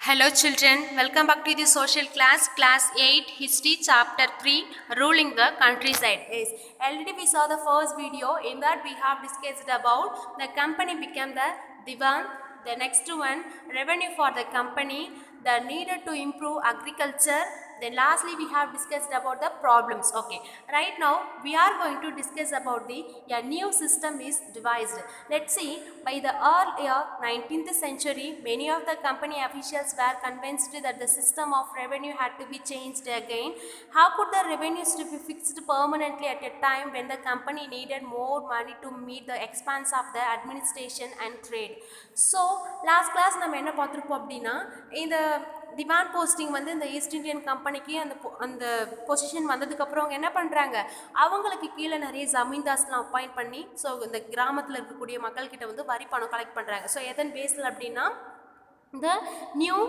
Hello children, welcome back to the social class 8, history chapter 3, ruling the countryside. Yes, already we saw the first video. In that we have discussed about the company became the divan, the next one revenue for the company, the needed to improve agriculture. Then lastly we have discussed about the problems. Okay, right now we are going to discuss about the a new system is devised. Let's see, by the earlier 19th century, many of the company officials were convinced that the system of revenue had to be changed again. How could the revenues to be fixed permanently at a time when the company needed more money to meet the expense of the administration and trade? So last class நம்ம என்ன பார்த்துருப்போம் அப்படின்னா, இந்த demand posting வந்து இந்த east Indian கம்பெனிக்கு அந்த position வந்ததுக்கப்புறம் அவங்க என்ன பண்ணுறாங்க, அவங்களுக்கு கீழே நிறைய ஜமீன்தாஸ்லாம் அப்பாயிண்ட் பண்ணி ஸோ இந்த கிராமத்தில் இருக்கக்கூடிய மக்கள்கிட்ட வந்து வரி பணம் கலெக்ட் பண்ணுறாங்க. ஸோ எதன் பேஸில் அப்படின்னா the new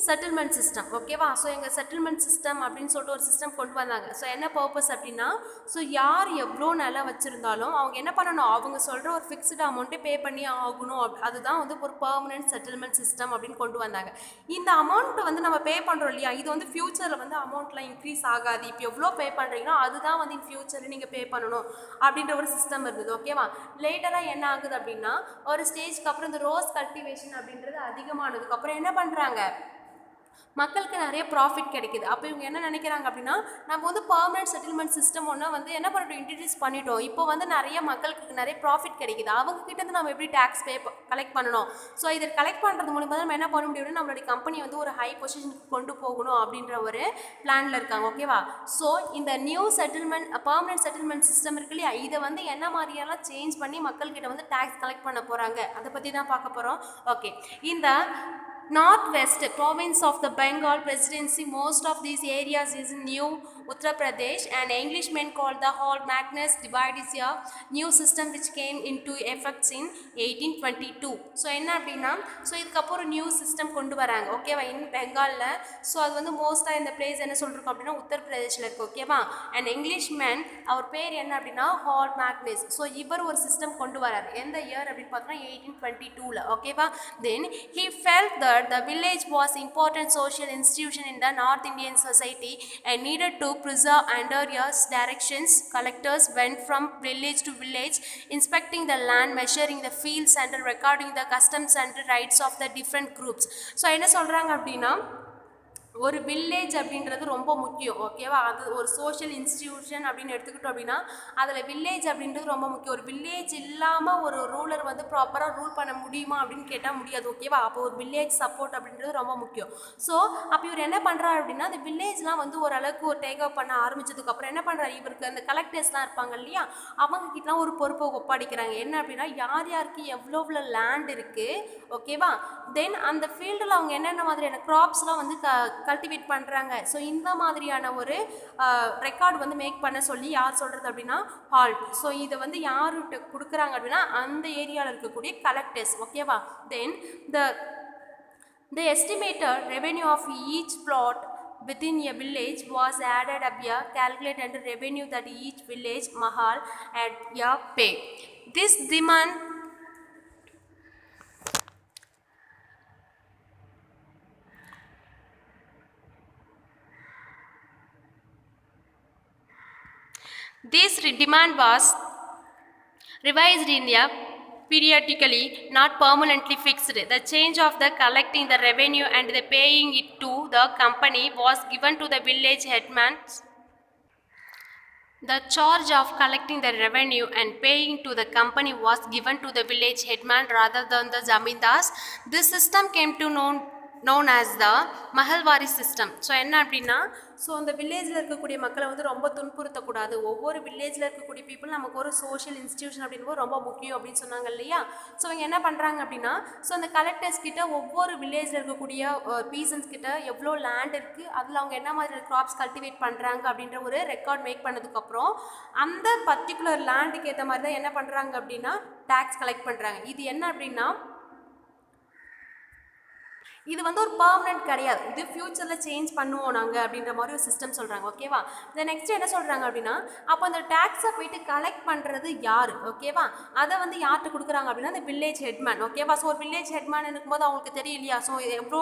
settlement system. ஓகேவா? ஸோ எங்கள் செட்டில்மெண்ட் சிஸ்டம் அப்படின்னு சொல்லிட்டு ஒரு சிஸ்டம் கொண்டு வந்தாங்க. ஸோ என்ன பர்பஸ் அப்படின்னா, ஸோ யார் எவ்வளோ நிலம் வச்சுருந்தாலும் அவங்க என்ன பண்ணணும், அவங்க சொல்கிற ஒரு ஃபிக்ஸ்டு அமௌண்ட்டே பே பண்ணி ஆகணும். அதுதான் வந்து ஒரு பர்மனெண்ட் செட்டில்மெண்ட் சிஸ்டம் அப்படின்னு கொண்டு வந்தாங்க. இந்த அமௌண்ட்டை வந்து நம்ம பே பண்ணுறோம் இல்லையா, இது வந்து ஃப்யூச்சரில் வந்து அமௌண்ட்லாம் இன்க்ரீஸ் ஆகாது. இப்போ எவ்வளோ பே பண்ணுறீங்களோ அதுதான் வந்து இன் ஃப்யூச்சரில் நீங்கள் பே பண்ணணும் அப்படின்ற ஒரு சிஸ்டம் இருந்தது. ஓகேவா? லேட்டராக என்ன ஆகுது அப்படின்னா, ஒரு ஸ்டேஜ்க்கு அப்புறம் இந்த ரோஸ் கல்டிவேஷன் அப்படின்றது அதிகமானதுக்கப்புறம் என்ன பண்ணுறாங்க, மக்களுக்கு நிறைய ப்ராஃபிட் கிடைக்குது. அப்போ இவங்க என்ன நினைக்கிறாங்க அப்படின்னா, நம்ம வந்து பர்மனெண்ட் செட்டில்மெண்ட் சிஸ்டம் ஒன்று வந்து என்ன பண்ணிட்டோம், இன்ட்ரடியூஸ் பண்ணிட்டோம். இப்போ வந்து நிறைய மக்களுக்கு நிறைய ப்ராஃபிட் கிடைக்குது. அவங்க கிட்டேருந்து நம்ம எப்படி டேக்ஸ் கலெக்ட் பண்ணணும். ஸோ இதை கலெக்ட் பண்ணுறது மூலிமா தான் நம்ம என்ன பண்ண முடியும்னா, நம்மளுடைய கம்பெனி வந்து ஒரு ஹை பொசிஷனுக்கு கொண்டு போகணும் அப்படின்ற ஒரு பிளானில் இருக்காங்க. ஓகேவா? ஸோ இந்த new settlement permanent settlement system இருக்கு இல்லையா, இதை வந்து என்ன மாதிரியெல்லாம் சேஞ்ச் பண்ணி மக்கள்கிட்ட வந்து டேக்ஸ் கலெக்ட் பண்ண போகிறாங்க, அதை பற்றி தான் பார்க்க போகிறோம். ஓகே, இந்த Northwest province of the Bengal Presidency, most of these areas is in New Uttar Pradesh, and Englishmen called the whole Magnus divide is a new system which came into effect in 1822. So என்ன அப்படின்னா, so இதுக்கப்புறம் new system கொண்டு வராங்க. ஓகேவா? இன் பெங்காலில். So அது வந்து மோஸ்ட்டாக இந்த பிளேஸ் என்ன சொல்லிருக்கோம் அப்படின்னா உத்தரப்பிரதேஷில் இருக்குது. ஓகேவா? அண்ட் இங்கிலீஷ்மேன் அவர் பேர் என்ன அப்படின்னா ஹால் மேக்னஸ். ஸோ இவர் ஒரு சிஸ்டம் கொண்டு வரார். எந்த இயர் அப்படின்னு பார்த்தோன்னா 1822. ஓகேவா? தென் he felt that the village was important social institution in the North Indian society and needed to preserve. Under his directions, collectors went from village to village, inspecting the land, measuring the fields and recording the customs and rights of the different groups. So என்ன சொல்றாங்க அப்படின்னா, ஒரு village அப்படின்றது ரொம்ப முக்கியம். ஓகேவா? அது ஒரு சோஷியல் இன்ஸ்டிடியூஷன் அப்படின்னு எடுத்துக்கிட்டோம் அப்படின்னா அதில் வில்லேஜ் அப்படின்றது ரொம்ப முக்கியம். ஒரு வில்லேஜ் இல்லாமல் ஒரு ரூலர் வந்து ப்ராப்பராக ரூல் பண்ண முடியுமா அப்படின்னு கேட்டால் முடியாது. ஓகேவா? அப்போ ஒரு வில்லேஜ் சப்போர்ட் அப்படின்றது ரொம்ப முக்கியம். ஸோ அப்போ இவர் என்ன பண்ணுறாரு அப்படின்னா, அந்த வில்லேஜ்லாம் வந்து ஓரளவுக்கு ஒரு டேக் அப் பண்ண ஆரம்பிச்சதுக்கப்புறம் என்ன பண்ணுறாரு, இவருக்கு அந்த கலெக்டர்ஸ்லாம் இருப்பாங்க இல்லையா, அவங்கக்கிட்டலாம் ஒரு பொறுப்பை ஒப்படைக்கிறாங்க. என்ன அப்படின்னா, யார் யாருக்கு எவ்வளோ லேண்ட் இருக்குது, ஓகேவா, தென் அந்த ஃபீல்டில் அவங்க என்னென்ன மாதிரியான க்ராப்ஸ்லாம் வந்து கல்டிவேட் பண்ணுறாங்க. ஸோ இந்த மாதிரியான ஒரு ரெக்கார்டு வந்து மேக் பண்ண சொல்லி யார் சொல்கிறது அப்படின்னா ஹால்ட். ஸோ இதை வந்து யார்கிட்ட கொடுக்குறாங்க அப்படின்னா அந்த ஏரியாவில் இருக்கக்கூடிய கலெக்டர்ஸ். ஓகேவா? தென் the estimated revenue of each plot within a village was added up a calculated revenue that each village mahal had a pay. This demand was revised in a periodically, not permanently fixed. The change of the collecting the revenue and the paying it to the company was given to the village headman. The charge of collecting the revenue and paying to the company was given to the village headman rather than the zamindars. This system came to known as the Mahalwari system. So என்ன அப்படின்னா, so அந்த வில்லேஜில் இருக்கக்கூடிய மக்களை வந்து ரொம்ப துன்புறுத்தக்கூடாது. ஒவ்வொரு வில்லேஜில் இருக்கக்கூடிய பீப்புள் நமக்கு ஒரு சோஷியல் இன்ஸ்டிடியூஷன் அப்படின்றது ரொம்ப முக்கியம் அப்படின்னு சொன்னாங்க இல்லையா. ஸோ அவங்க என்ன பண்ணுறாங்க அப்படின்னா, ஸோ அந்த கலெக்டர்ஸ் கிட்ட ஒவ்வொரு வில்லேஜில் இருக்கக்கூடிய பீசன்ஸ் கிட்ட எவ்வளோ லேண்ட் இருக்குது, அதில் அவங்க என்ன மாதிரி க்ராப்ஸ் கல்டிவேட் பண்ணுறாங்க அப்படின்ற ஒரு ரெக்கார்ட் மேக் பண்ணதுக்கப்புறம் அந்த பர்டிகுலர் லேண்டுக்கு ஏற்ற மாதிரி தான் என்ன பண்ணுறாங்க அப்படின்னா டேக்ஸ் கலெக்ட் பண்ணுறாங்க. இது என்ன அப்படின்னா, இது வந்து ஒரு பர்மனெண்ட் கிடையாது, இது ஃப்யூச்சரில் சேஞ்ச் பண்ணுவோம் நாங்கள் அப்படின்ற மாதிரி ஒரு சிஸ்டம் சொல்கிறாங்க. ஓகேவா? இந்த நெக்ஸ்ட் என்ன சொல்கிறாங்க அப்படின்னா, அப்போ அந்த டேக்ஸை போயிட்டு கலெக்ட் பண்ணுறது யார், ஓகேவா, அதை வந்து யார்கிட்ட கொடுக்குறாங்க அப்படின்னா அந்த வில்லேஜ் ஹெட்மேன். ஓகேவா? ஸோ ஒரு வில்லேஜ் ஹெட்மேன் இருக்கும்போது அவங்களுக்கு தெரியலையா, ஸோ எவ்வளோ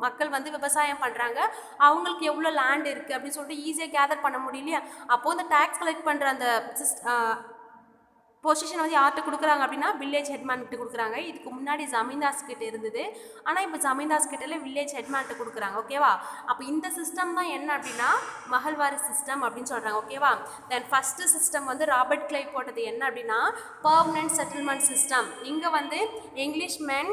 மக்கள் வந்து விவசாயம் பண்ணுறாங்க, அவங்களுக்கு எவ்வளோ லேண்ட் இருக்குது அப்படின்னு சொல்லிட்டு ஈஸியாக கேதர் பண்ண முடியலையா. அப்போது இந்த டேக்ஸ் கலெக்ட் பண்ணுற அந்த பொசிஷன் வந்து யார்கிட்ட கொடுக்குறாங்க அப்படின்னா வில்லேஜ் ஹெட்மேன்கிட்ட கொடுக்குறாங்க. இதுக்கு முன்னாடி ஜமீன்தாஸ் கிட்ட இருந்தது, ஆனால் இப்போ ஜமீன்தாஸ் கிட்ட வில்லேஜ் ஹெட்மேன்கிட்ட கொடுக்குறாங்க. ஓகேவா. அப்போ இந்த சிஸ்டம் தான் என்ன அப்படின்னா மகள்வாரி சிஸ்டம் அப்படின்னு சொல்கிறாங்க. ஓகேவா. தென் ஃபஸ்ட்டு சிஸ்டம் வந்து ராபர்ட் கிளைவ் போட்டது என்ன அப்படின்னா பர்மனன்ட் செட்டில்மெண்ட் சிஸ்டம். இங்கே வந்து இங்கிலீஷ் மென்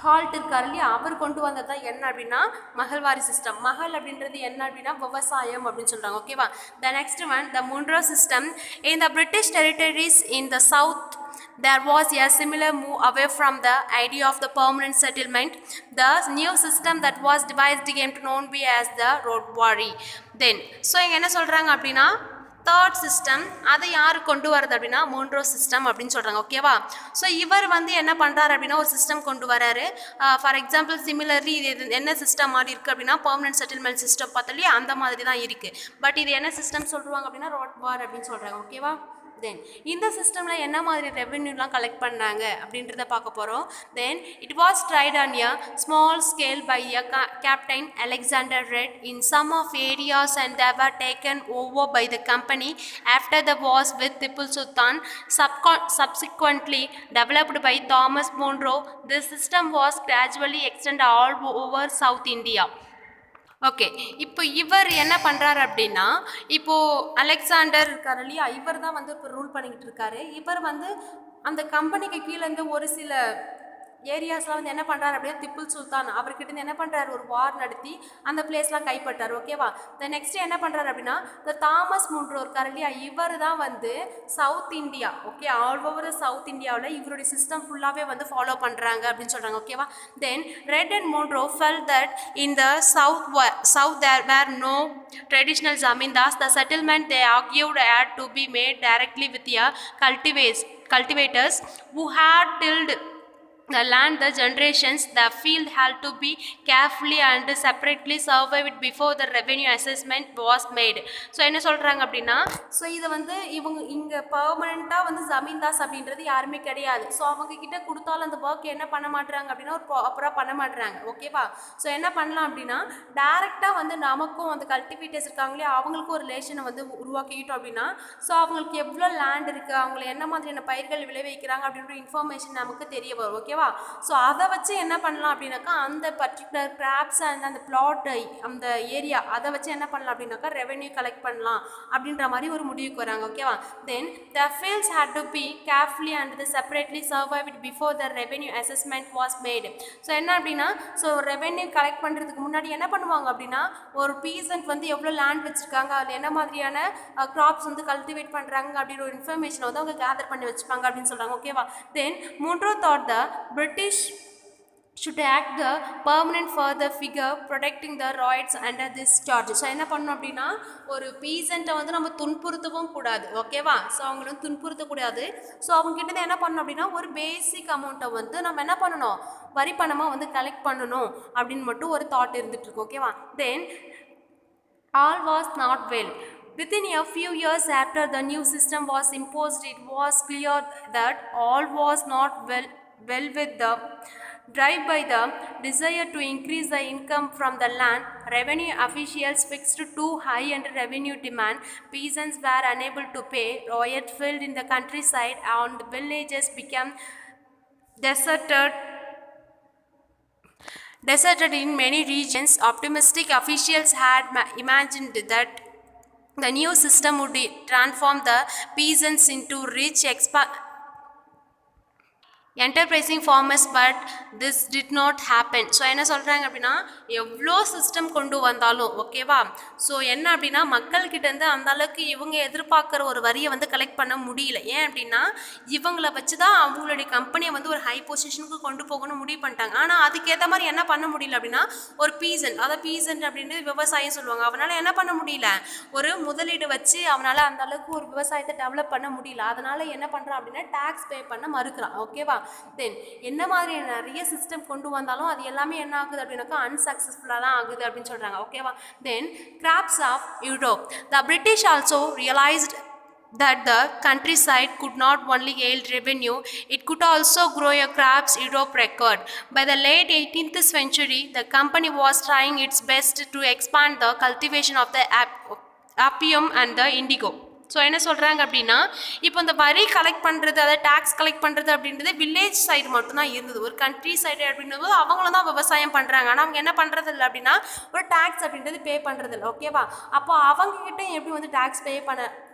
ஹால்ட் இருக்கார் இல்லையா, அவர் கொண்டு வந்தது தான் என்ன அப்படின்னா மகள்வாரி சிஸ்டம். மகள் அப்படின்றது என்ன அப்படின்னா விவசாயம் அப்படின்னு சொல்கிறாங்க. ஓகேவா. The next one the Munro system. In the British territories in the south there was a similar move away from the idea of the permanent settlement. The new system that was devised came to known be as the Rodwari. Then so இங்க என்ன சொல்றாங்க அப்படின்னா third system அதை யார் கொண்டு வரது அப்படின்னா Munro system அப்படின்னு சொல்கிறாங்க. ஓகேவா. ஸோ இவர் வந்து என்ன பண்ணுறாரு அப்படின்னா ஒரு சிஸ்டம் கொண்டு வராரு. ஃபார் எக்ஸாம்பிள் சிமிலர்லி இது என்ன சிஸ்டம் மாதிரி இருக்குது அப்படின்னா பர்மனன்ட் செட்டில்மெண்ட் சிஸ்டம் பார்த்தாலே அந்த மாதிரி தான் இருக்குது. பட் இது என்ன சிஸ்டம் சொல்லுவாங்க அப்படின்னா ரோட்வார் அப்படின்னு சொல்கிறாங்க. ஓகேவா. தென் இந்த சிஸ்டமில் என்ன மாதிரி ரெவென்யூலாம் கலெக்ட் பண்ணாங்க அப்படின்றத பார்க்க போகிறோம். Then it was tried on a small scale by a captain Alexander Reid in some of areas and they were taken over by the company after the wars with Tipu Sultan, subsequently developed by Thomas Monro. This system was gradually extended all over South India. Okay. இப்போ இவர் என்ன பண்ணுறாரு அப்படின்னா இப்போது Alexander இருக்கார் இல்லையா, இவர் தான் வந்து இப்போ ரூல் பண்ணிக்கிட்டு இருக்காரு. இவர் வந்து அந்த கம்பெனிக்கு கீழேருந்து ஒரு சில ஏரியாஸ்லாம் வந்து என்ன பண்ணுறாரு அப்படின்னா திப்பு சுல்தான் அவர்கிட்ட என்ன பண்ணுறாரு ஒரு வார் நடத்தி அந்த பிளேஸ்லாம் கைப்பற்றார். ஓகேவா. த நெக்ஸ்ட் என்ன பண்ணுறாரு அப்படின்னா இந்த தாமஸ் முன்ரோ இருக்கார் இல்லையா, இவர் தான் வந்து south India okay all over south இந்தியாவில் இவருடைய சிஸ்டம் ஃபுல்லாகவே வந்து ஃபாலோ பண்ணுறாங்க அப்படின்னு சொல்கிறாங்க. ஓகேவா. Then Reid and Munro fell that in the south there were no traditional zamindars. The settlement they argued had to be made directly with the cultivators who had tilled the land the generations. The field had to be carefully and separately surveyed before the revenue assessment was made. So என்ன சொல்கிறாங்க அப்படின்னா so இதை வந்து இவங்க இங்கே பர்மனெண்ட்டாக வந்து ஜமீன்தாஸ் அப்படின்றது யாருமே கிடையாது. ஸோ அவங்க கிட்ட கொடுத்தாலும் அந்த ஒர்க் என்ன பண்ண மாட்டுறாங்க அப்படின்னா ஒரு ப்ராப்பராக பண்ண மாட்டுறாங்க. ஓகேவா. ஸோ என்ன பண்ணலாம் அப்படின்னா டேரெக்டாக வந்து நமக்கும் அந்த கல்டிவேட்டர்ஸ் இருக்காங்களே அவங்களுக்கும் ஒரு ரிலேஷனை வந்து உருவாக்கிக்கிட்டோம் அப்படின்னா ஸோ அவங்களுக்கு எவ்வளோ லேண்ட் இருக்குது, அவங்களை என்ன மாதிரியான பயிர்கள் விளைவிக்கிறாங்க அப்படின்ற இன்ஃபர்மேஷன் நமக்கு தெரிய வரும். ஓகேவா. ஸோ அதை வச்சு என்ன பண்ணலாம் அப்படின்னாக்கா அந்த பர்டிகுலர் கிராப்ஸ் அந்த பிளாட் அந்த ஏரியா அதை வச்சு என்ன பண்ணலாம் அப்படின்னாக்கா ரெவென்யூ கலெக்ட் பண்ணலாம் அப்படின்ற மாதிரி ஒரு முடிவுக்கு வராங்க. ஓகேவா. Then the fields had to be carefully and separately survived before the revenue assessment was made. So என்ன அப்படின்னா ஸோ ரெவென்யூ கலெக்ட் பண்ணுறதுக்கு முன்னாடி என்ன பண்ணுவாங்க அப்படின்னா ஒரு பீசன்ட் வந்து எவ்வளோ லேண்ட் வச்சுருக்காங்க, அதில் என்ன மாதிரியான கிராப்ஸ் வந்து கல்டிவேட் பண்ணுறாங்க அப்படின்ற ஒரு இன்ஃபர்மேஷனை வந்து அவங்க கேதர் பண்ணி வச்சுப்பாங்க அப்படின்னு சொல்கிறாங்க. ஓகேவா. Then Munro thought the British should act the permanent further figure protecting the rights under this charge. So என்ன பண்ணணும் அப்படின்னா ஒரு பீசண்ட்டை வந்து நம்ம துன்புறுத்தவும் கூடாது. ஓகேவா. ஸோ அவங்கள வந்து துன்புறுத்தக்கூடாது. ஸோ அவங்ககிட்ட என்ன பண்ணணும் அப்படின்னா ஒரு பேசிக் அமௌண்ட்டை வந்து நம்ம என்ன பண்ணணும் வரி பணமாக வந்து கலெக்ட் பண்ணணும் அப்படின்னு மட்டும் ஒரு தாட் இருந்துட்டு இருக்கு. ஓகேவா. தென் all was not well. Within a few years after the new system was imposed, it was clear that all was not well with the drive by the desire to increase the income from the land. Revenue officials fixed too high and revenue demand. Peasants were unable to pay. Riot filled in the countryside and villages became deserted in many regions. Optimistic officials had imagined that the new system would transform the peasants into rich enterprising farmers, but this did not happen. So என்ன சொல்கிறாங்க அப்படின்னா எவ்வளோ system கொண்டு வந்தாலும் ஓகேவா so என்ன அப்படின்னா மக்கள்கிட்டேருந்து அந்த அளவுக்கு இவங்க எதிர்பார்க்குற ஒரு வரியை வந்து கலெக்ட் பண்ண முடியல. ஏன் அப்படின்னா இவங்களை வச்சு தான் அவங்களுடைய கம்பெனியை வந்து ஒரு ஹை பொசிஷனுக்கு கொண்டு போகணும்னு முடிவு பண்ணிட்டாங்க. ஆனால் அதுக்கேற்ற மாதிரி என்ன பண்ண முடியல அப்படின்னா ஒரு பீசன்ட் அப்படின்றது விவசாயம் சொல்லுவாங்க, அவனால் என்ன பண்ண முடியல ஒரு முதலீடு வச்சு அவனால் அந்த அளவுக்கு ஒரு விவசாயத்தை டெவலப் பண்ண முடியல. அதனால் என்ன பண்ணுறான் அப்படின்னா டேக்ஸ் பே பண்ண மறுக்கிறான். ஓகேவா. தென் என்ன மாதிரி நிறைய சிஸ்டம் கொண்டு வந்தாலும் அது எல்லாமே என்ன ஆகுது அப்படின்னாக்கா அன்சக்ஸஸ்ஃபுல்லாக தான் ஆகுது அப்படின்னு சொல்கிறாங்க. ஓகேவா. Then crops of Europe. The British also realised that the countryside could not only yield revenue, it could also grow a crops Europe record. By the late 18th century, the company was trying its best to expand the cultivation of the opium and the indigo. So என்ன சொல்கிறாங்க அப்படின்னா இப்போ இந்த வரி collect பண்ணுறது அதாவது tax collect பண்ணுறது அப்படின்றது வில்லேஜ் சைடு மட்டும்தான் இருந்தது. ஒரு கண்ட்ரி சைடு அப்படின்றது அவங்களும் தான் விவசாயம் பண்ணுறாங்க. ஆனால் அவங்க என்ன பண்ணுறது இல்லை அப்படின்னா ஒரு டேக்ஸ் அப்படின்றது பே பண்ணுறது இல்லை. ஓகேவா? அப்போ அவங்கக்கிட்ட எப்படி வந்து டேக்ஸ்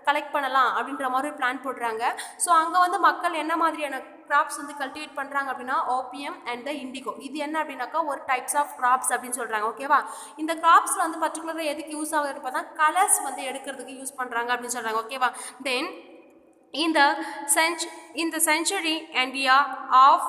கலெக்ட் பண்ணலாம் அப்படின்ற மாதிரி ஒரு பிளான் போடுறாங்க. ஸோ அங்கே வந்து மக்கள் என்ன மாதிரியான கிராப்ஸ் வந்து கல்டிவேட் பண்ணுறாங்க அப்படின்னா ஓபியம் அண்ட் த இண்டிகோ. இது என்ன அப்படின்னாக்கா ஒரு டைப்ஸ் ஆஃப் கிராப்ஸ் அப்படின்னு சொல்கிறாங்க. ஓகேவா? இந்த கிராப்ஸில் வந்து பர்டிகுலராக எதுக்கு யூஸ் ஆகுது பார்த்தா கலர்ஸ் வந்து எடுக்கிறதுக்கு யூஸ் பண்ணுறாங்க அப்படின்னு சொல்கிறாங்க. ஓகேவா? தென் in the century and year of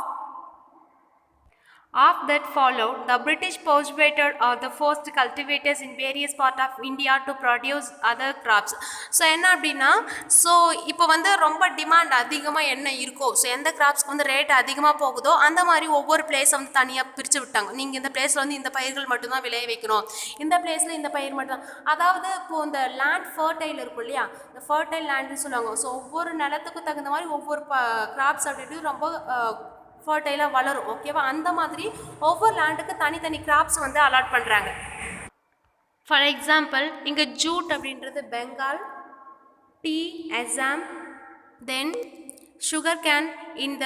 that followed, the British cultivated are the first cultivators in various parts of India to produce other crops. So என்ன அப்படின்னா ஸோ இப்போ வந்து ரொம்ப டிமாண்ட் அதிகமாக என்ன இருக்கோ ஸோ எந்த கிராப்ஸ்க்கு வந்து ரேட் அதிகமாக போகுதோ அந்த மாதிரி ஒவ்வொரு பிளேஸை வந்து தனியாக பிரித்து விட்டாங்க. நீங்கள் இந்த பிளேஸில் வந்து இந்த பயிர்கள் மட்டும்தான் விளைய வைக்கணும், இந்த பிளேஸில் இந்த பயிர் மட்டும். அதாவது இப்போது இந்த லேண்ட் ஃபர்டைல் இருக்கும் இல்லையா, இந்த ஃபர்டைல் லேண்டுன்னு சொல்லுவாங்க. ஸோ ஒவ்வொரு நிலத்துக்கு தகுந்த மாதிரி ஒவ்வொரு கிராப்ஸ் அப்படின்றது ரொம்ப ஃபர்டைலாக வளரும். ஓகேவா? அந்த மாதிரி ஒவ்வொரு லேண்டுக்கு தனித்தனி கிராப்ஸ் வந்து அலாட் பண்ணுறாங்க. ஃபார் எக்ஸாம்பிள் இங்கே ஜூட் அப்படின்றது பெங்கால், டீ அசாம், தென் சுகர் கேன் இந்த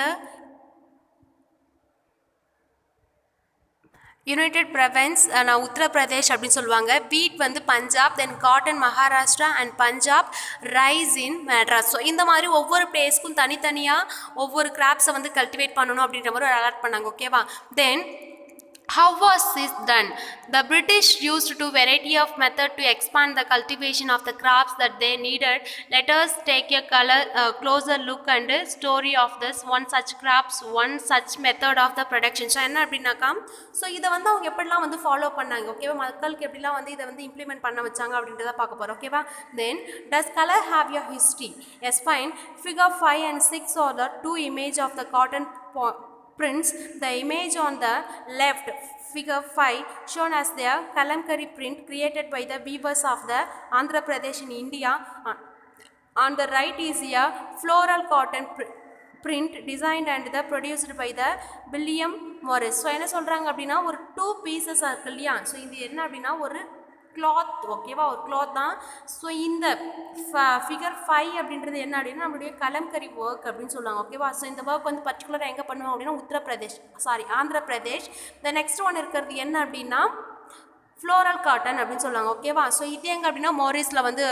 யுனைடெட் ப்ரொவின்ஸ் உத்தரப்பிரதேஷ் அப்படின்னு சொல்லுவாங்க. வீட் வந்து பஞ்சாப், தென் cotton Maharashtra and Punjab, rice in Madras. So இந்த மாதிரி ஒவ்வொரு பிளேஸ்க்கும் தனித்தனியாக ஒவ்வொரு கிராப்ஸை வந்து கல்டிவேட் பண்ணணும் அப்படின்ற மாதிரி ஒரு அலாட் பண்ணாங்க. ஓகேவா? தென் how was this done? The British used two variety of method to expand the cultivation of the crops that they needed. Let us take a closer look and story of this one such crops, one such method of the production. So என்ன அப்படின்னாக்கா so இதை வந்து அவங்க எப்படிலாம் வந்து follow பண்ணாங்க. ஓகேவா? மக்களுக்கு எப்படிலாம் வந்து இதை வந்து இம்ப்ளிமெண்ட் பண்ண வச்சாங்க அப்படின்றத பார்க்க போகிறோம். ஓகேவா? தென் does color have your history? Yes, fine. Figure 5 and 6 are the two image of the cotton prints. The image on the left, figure 5, shown as the kalamkari print created by the weavers of the Andhra Pradesh in India. On the right is a floral cotton print designed and the produced by the William Morris. So என்ன சொல்கிறாங்க அப்படின்னா ஒரு 2 pieces இருக்கு இல்லையா, so இது என்ன அப்படின்னா ஒரு கிளாத். ஓகேவா? ஒரு கிளாத் தான். ஸோ இந்த ஃபிகர் 5 அப்படின்றது என்ன அப்படின்னா நம்மளுடைய கலம்கரி ஒர்க் அப்படின்னு சொல்லுவாங்க. ஓகேவா? ஸோ இந்த ஒர்க் வந்து பர்டிகுலராக எங்கே பண்ணுவோம் அப்படின்னா Andhra Pradesh. The next one இருக்கிறது என்ன அப்படின்னா ஃப்ளோரல் காட்டன் அப்படின்னு சொல்லுவாங்க. ஓகேவா? ஸோ இது எங்கே அப்படின்னா மோரிஸில் வந்து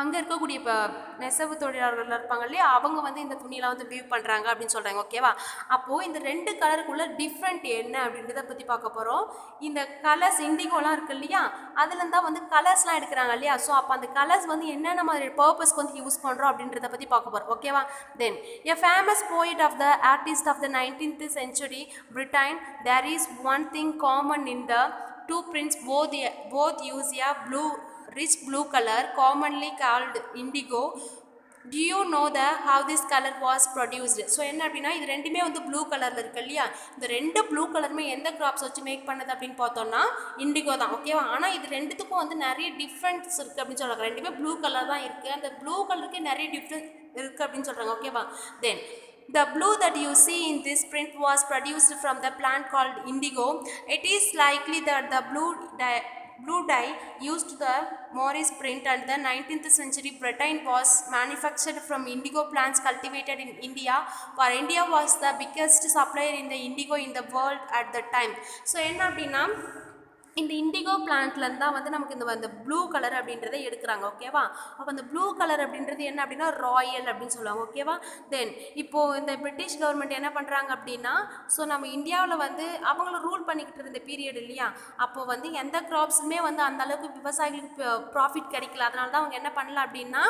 அங்கே இருக்கக்கூடிய இப்போ நெசவு தொழிலாளர்கள் இருப்பாங்க இல்லையா, அவங்க வந்து இந்த துணியெல்லாம் வந்து வீவ் பண்ணுறாங்க அப்படின்னு சொல்கிறாங்க. ஓகேவா? அப்போது இந்த 2 கலருக்குள்ள டிஃப்ரெண்ட் என்ன அப்படின்றத பற்றி பார்க்க போகிறோம். இந்த கலர்ஸ் இண்டிகோலாம் இருக்குது இல்லையா, அதுலேருந்து தான் வந்து கலர்ஸ்லாம் எடுக்கிறாங்க இல்லையா. ஸோ அப்போ அந்த கலர்ஸ் வந்து என்னென்ன மாதிரி பர்பஸ்க்கு வந்து யூஸ் பண்ணுறோம் அப்படின்றத பற்றி பார்க்க போகிறோம். ஓகேவா? தென் a famous poet of the artist of the 19th century Britain, there is one thing common in the two prints, both use a rich blue color commonly called indigo. Do you know how this color was produced? So என்ன அப்படின்னா இது ரெண்டுமே வந்து blue கலரில் இருக்கு இல்லையா, இந்த 2 blue கலருமே எந்த கிராப்ஸ் வச்சு மேக் பண்ணது அப்படின்னு பார்த்தோம்னா இண்டிகோ தான். ஓகேவா? ஆனால் இது ரெண்டுத்துக்கும் வந்து நிறைய டிஃப்ரெண்ட்ஸ் இருக்குது அப்படின்னு சொல்கிறாங்க. ரெண்டுமே ப்ளூ கலர் தான் இருக்குது, அந்த ப்ளூ கலருக்கு நிறைய டிஃப்ரெண்ட் இருக்குது அப்படின்னு சொல்கிறாங்க. ஓகேவா? தென் the blue that you see in this print was produced from the plant called indigo. It is likely that the blue dye used the Morris print and the 19th century Britain was manufactured from indigo plants cultivated in India, for India was the biggest supplier in the indigo in the world at the time. So என்ன அப்படின்னா இந்த indigo பிளான்ட்லேருந்து தான் வந்து நமக்கு இந்த blue colour அப்படின்றத எடுக்கிறாங்க. ஓகேவா? அப்போ அந்த ப்ளூ கலர் அப்படின்றது என்ன அப்படின்னா ராயல் அப்படின்னு சொல்லுவாங்க. ஓகேவா? தென் இப்போது இந்த பிரிட்டிஷ் கவர்மெண்ட் என்ன பண்ணுறாங்க அப்படின்னா ஸோ நம்ம இந்தியாவில் வந்து அவங்கள ரூல் பண்ணிக்கிட்டு இருந்த பீரியட் இல்லையா, அப்போது வந்து எந்த கிராப்ஸுமே வந்து அந்த அளவுக்கு விவசாயிகளுக்கு ப்ராஃபிட் கிடைக்கல. அதனால தான் அவங்க என்ன பண்ணல அப்படின்னா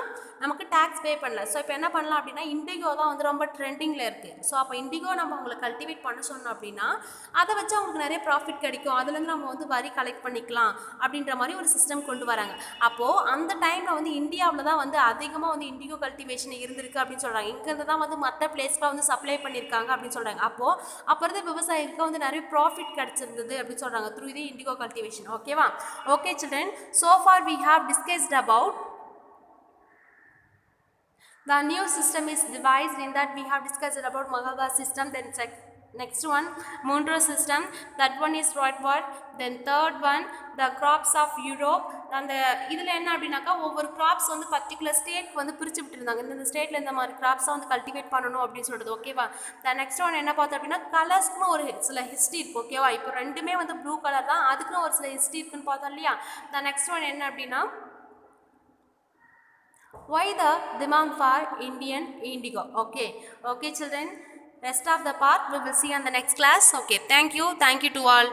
நமக்கு டேக்ஸ் பே பண்ணல. ஸோ இப்போ என்ன பண்ணலாம் அப்படின்னா இண்டிகோ தான் வந்து ரொம்ப ட்ரெண்டிங்கில் இருக்குது. ஸோ அப்போ இண்டிகோ நம்ம அவங்களை கல்டிவேட் பண்ண சொன்னோம் அப்படின்னா அதை வச்சு அவங்களுக்கு நிறைய ப்ராஃபிட் கிடைக்கும், அதுலேருந்து நம்ம வந்து வரி கலெக்ட் பண்ணிக்கலாம் அப்படின்ற மாதிரி ஒரு சிஸ்டம் கொண்டு வராங்க. அப்போது அந்த டைமில் வந்து இந்தியாவில் தான் வந்து அதிகமாக வந்து இண்டிகோ கல்டிவேஷன் இருந்திருக்கு அப்படின்னு சொல்கிறாங்க. இங்கேருந்து தான் வந்து மற்ற பிளேஸ்க்குலாம் வந்து சப்ளை பண்ணியிருக்காங்க அப்படின்னு சொல்கிறாங்க. அப்போ இருந்து விவசாயிகளுக்கு வந்து நிறைய ப்ராஃபிட் கிடச்சிருந்தது அப்படின்னு சொல்கிறாங்க த்ரூ தி இண்டிகோ கல்டிவேஷன். ஓகேவா? Okay children, so far we have discussed about The new system is devised in that we have discussed about Mahabha system, then next one Monroe system, that one is Rothbard, then third one the crops of Europe. அந்த இதில் என்ன அப்படின்னாக்கா ஒவ்வொரு graphs வந்து particular state வந்து பிரித்து விட்டுருந்தாங்க, இந்த ஸ்டேட்டில் இந்த மாதிரி கிராப்ஸை வந்து கல்டிவேட் பண்ணணும் அப்படின்னு சொல்கிறது. ஓகேவா? த நெக்ஸ்ட் ஒன் என்ன பார்த்தோம் அப்படின்னா கலர்ஸ்க்குன்னு ஒரு சில ஹிஸ்ட்ரி இருக்குது. ஓகேவா? இப்போ ரெண்டுமே வந்து ப்ளூ கலர் தான், அதுக்குன்னு ஒரு சில ஹிஸ்ட்ரி இருக்குன்னு பார்த்தோம் இல்லையா? த நெக்ஸ்ட் ஒன் என்ன அப்படின்னா why the demand for Indian indigo. Okay children, rest of the part we will see on the next class. Okay, thank you to all.